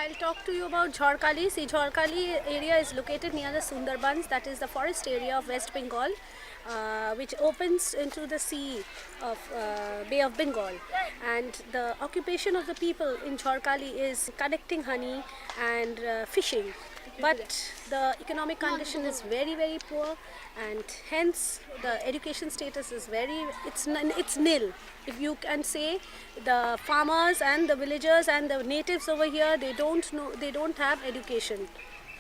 I'll talk to you about Jharkhali. See, Jharkhali area is located near the Sunderbans, that is the forest area of West Bengal, which opens into the sea of Bay of Bengal. And the occupation of the people in Jharkhali is collecting honey and fishing. But the economic condition is very, very poor, and hence the education status is it's nil. If you can say, the farmers and the villagers and the natives over here, they don't have education,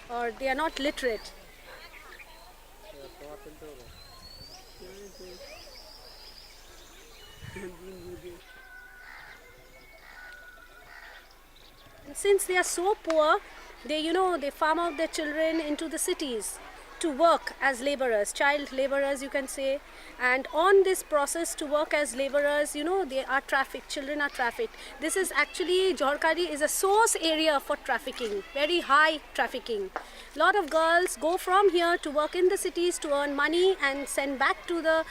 or they are not literate. And since they are so poor, they farm out their children into the cities to work as laborers, child laborers, you can say. And on this process to work as laborers, they are trafficked, children are trafficked. This is actually, Jharkhali is a source area for trafficking, very high trafficking. A lot of girls go from here to work in the cities to earn money and send back to the,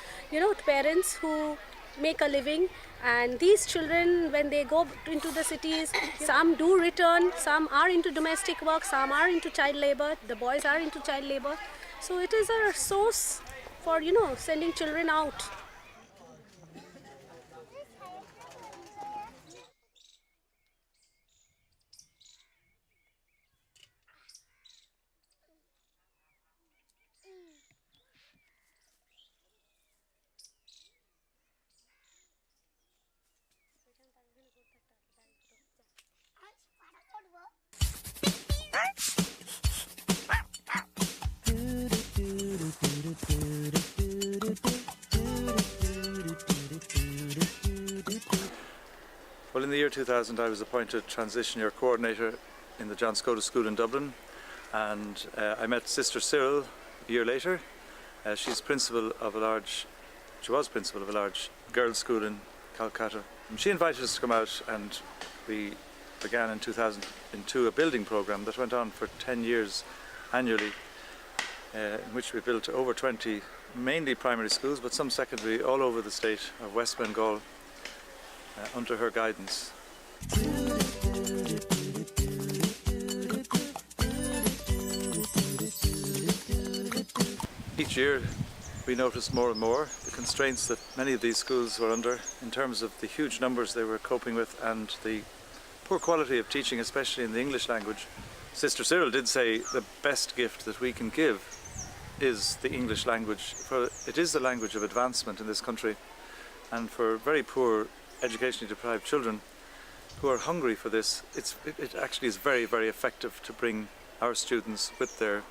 parents who make a living. And these children, when they go into the cities, some do return, some are into domestic work, some are into child labor, the boys are into child labor. So it is a source for, sending children out. Well, in the year 2000 I was appointed transition year coordinator in the John Scottus School in Dublin, and I met Sister Cyril a year later. She was principal of a large girls' school in Calcutta. She invited us to come out, and we began in 2002 a building programme that went on for 10 years annually, in which we built over 20 mainly primary schools, but some secondary all over the state of West Bengal under her guidance. Each year we noticed more and more the constraints that many of these schools were under in terms of the huge numbers they were coping with and the poor quality of teaching, especially in the English language. Sister Cyril did say the best gift that we can give is the English language, for it is the language of advancement in this country, and for very poor educationally deprived children who are hungry for this, it actually is very, very effective to bring our students with their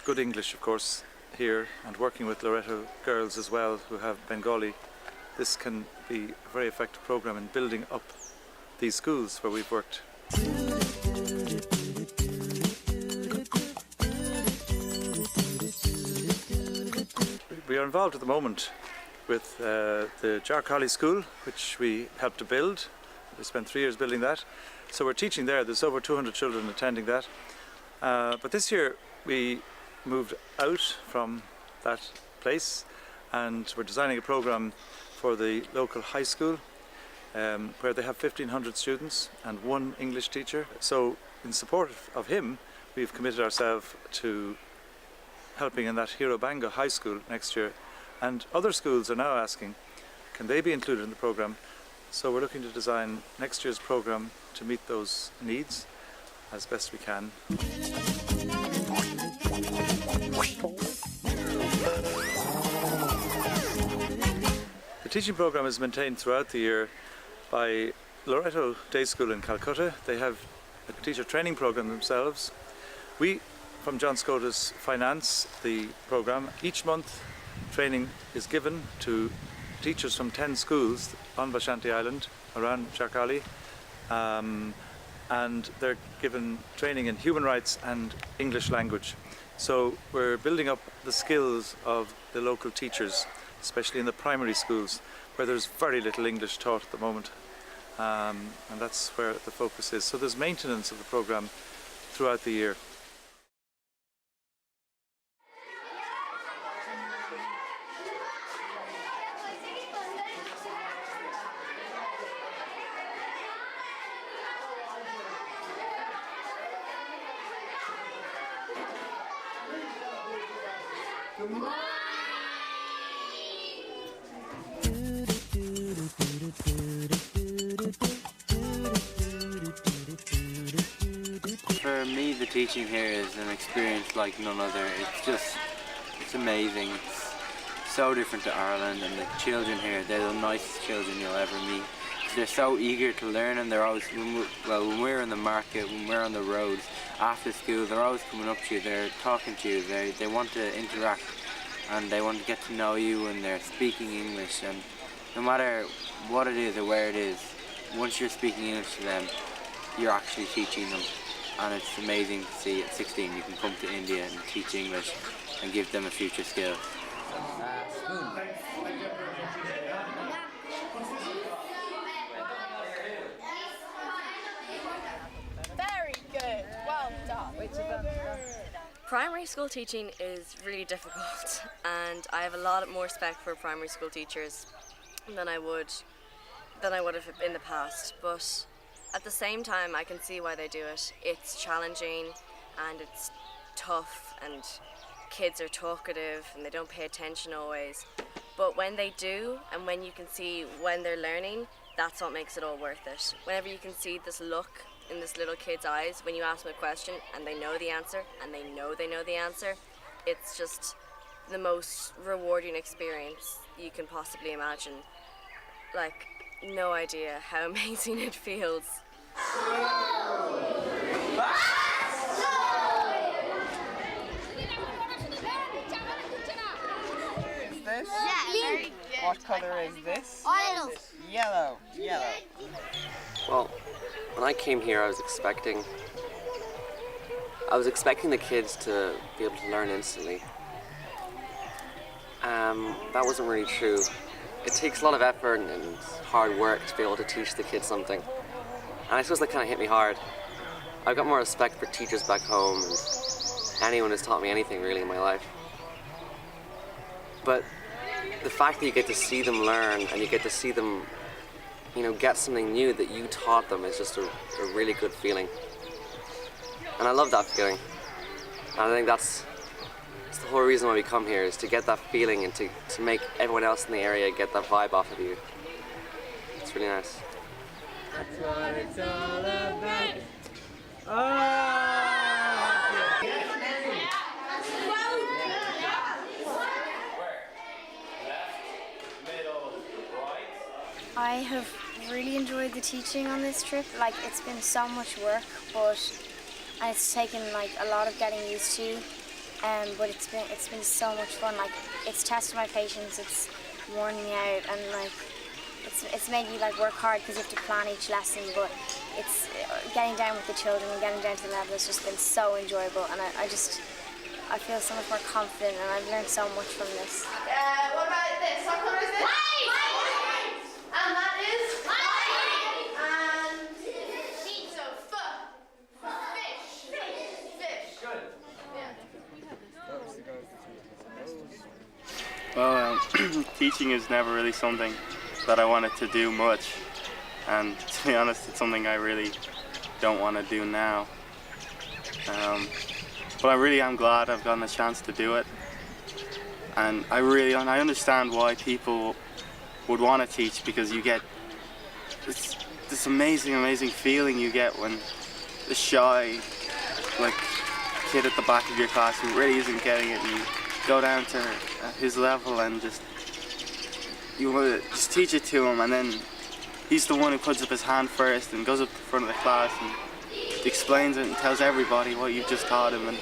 good English, of course, here, and working with Loreto girls as well who have Bengali. This can be a very effective program in building up these schools where we've worked. We are involved at the moment with the Jharkhali school, which we helped to build. We spent 3 years building that. So we're teaching there. There's over 200 children attending that. But this year we moved out from that place, and we're designing a program for the local high school where they have 1,500 students and one English teacher. So in support of him, we've committed ourselves to helping in that Hirobanga High School next year. And other schools are now asking, can they be included in the program? So we're looking to design next year's program to meet those needs as best we can. The teaching program is maintained throughout the year by Loreto Day School in Calcutta. They have a teacher training program themselves. We from John Scottus finance the program. Each month training is given to teachers from 10 schools on Vashanti Island around Jharkhali, and they're given training in human rights and English language. So we're building up the skills of the local teachers, especially in the primary schools where there's very little English taught at the moment, and that's where the focus is. So there's maintenance of the program throughout the year. teaching here is an experience like none other. It's amazing. It's so different to Ireland, and the children here, they're the nicest children you'll ever meet. They're so eager to learn, and they're always, when we're in the market, when we're on the roads, after school, they're always coming up to you, they're talking to you, they want to interact, and they want to get to know you, and they're speaking English, and no matter what it is or where it is, once you're speaking English to them, you're actually teaching them, and it's amazing to see at 16 you can come to India and teach English and give them a future skill. Very good, well done. Primary school teaching is really difficult, and I have a lot more respect for primary school teachers than I would have in the past. But at the same time, I can see why they do it. It's challenging and it's tough, and kids are talkative and they don't pay attention always. But when they do, and when you can see when they're learning, that's what makes it all worth it. Whenever you can see this look in this little kid's eyes when you ask them a question and they know the answer and they know the answer, it's just the most rewarding experience you can possibly imagine. Like, no idea how amazing it feels. This? Yeah, very good. What colour is this? Orange. Yellow. Yellow. Well, when I came here, I was expecting the kids to be able to learn instantly. That wasn't really true. It takes a lot of effort and hard work to be able to teach the kids something. And I suppose that kind of hit me hard. I've got more respect for teachers back home and anyone who's taught me anything really in my life. But the fact that you get to see them learn and you get to see them, get something new that you taught them is just a really good feeling. And I love that feeling. And I think that's the whole reason why we come here, is to get that feeling and to make everyone else in the area get that vibe off of you. It's really nice. That's what it's all about. I have really enjoyed the teaching on this trip. Like, it's been so much work, but it's taken like a lot of getting used to. But it's been so much fun. Like, it's tested my patience. It's worn me out, and like it's made me like work hard because you have to plan each lesson. But it's getting down with the children and getting down to the level has just been so enjoyable, and I feel so much more confident, and I've learned so much from this. What about this? What colour is this? White! And that is? White! And so fish. Fish. Good. Yeah. Well, teaching is never really something that I wanted to do much, and to be honest, it's something I really don't want to do now. But I really am glad I've gotten a chance to do it, and I understand why people would want to teach, because you get this amazing feeling you get when the shy kid at the back of your class who really isn't getting it, and you go down to his level and you want to just teach it to him, and then he's the one who puts up his hand first and goes up to the front of the class and explains it and tells everybody what you've just taught him, and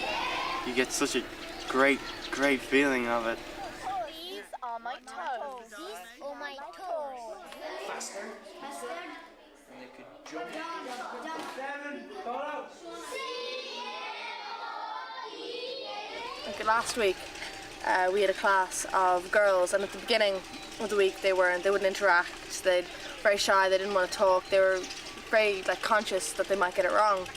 you get such a great feeling of it. These are my toes. These are my toes. Faster. And they could jump. 7, follow. Like last week, we had a class of girls, and at the beginning of the week they wouldn't interact. They're very shy. They didn't want to talk. They were very conscious that they might get it wrong.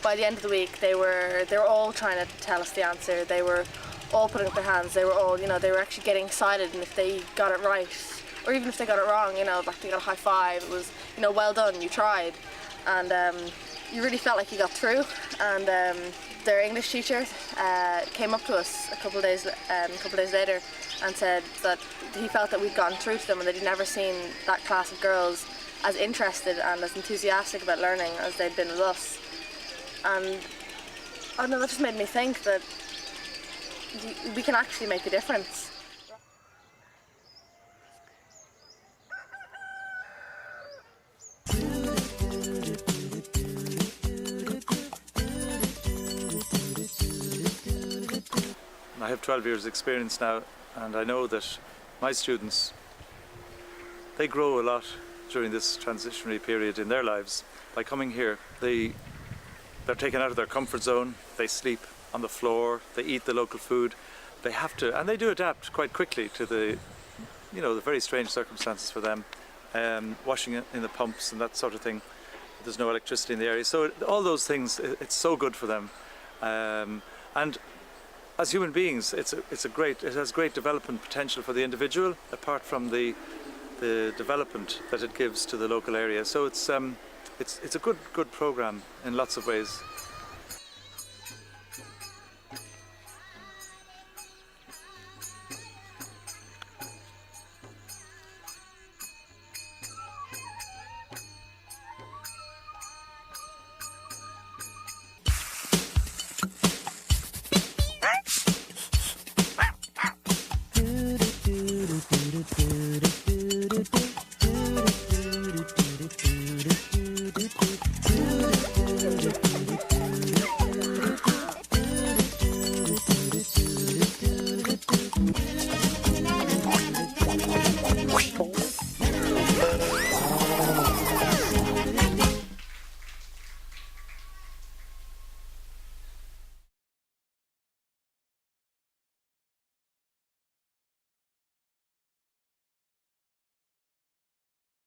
By the end of the week, they were all trying to tell us the answer. They were all putting up their hands. They were all, they were actually getting excited, and if they got it right, or even if they got it wrong, they got a high five. It was, well done, you tried, and you really felt like you got through. And their English teacher came up to us a couple of days later and said that he felt that we'd gotten through to them, and that he'd never seen that class of girls as interested and as enthusiastic about learning as they'd been with us. And I don't know, that just made me think that we can actually make a difference. I have 12 years experience now, and I know that my students, they grow a lot during this transitionary period in their lives. By coming here, they're taken out of their comfort zone, they sleep on the floor, they eat the local food. They have to, and they do adapt quite quickly to the very strange circumstances for them. Washing in the pumps and that sort of thing. There's no electricity in the area. So all those things, it's so good for them. And as human beings, it has great development potential for the individual, apart from the development that it gives to the local area. So it's a good program in lots of ways.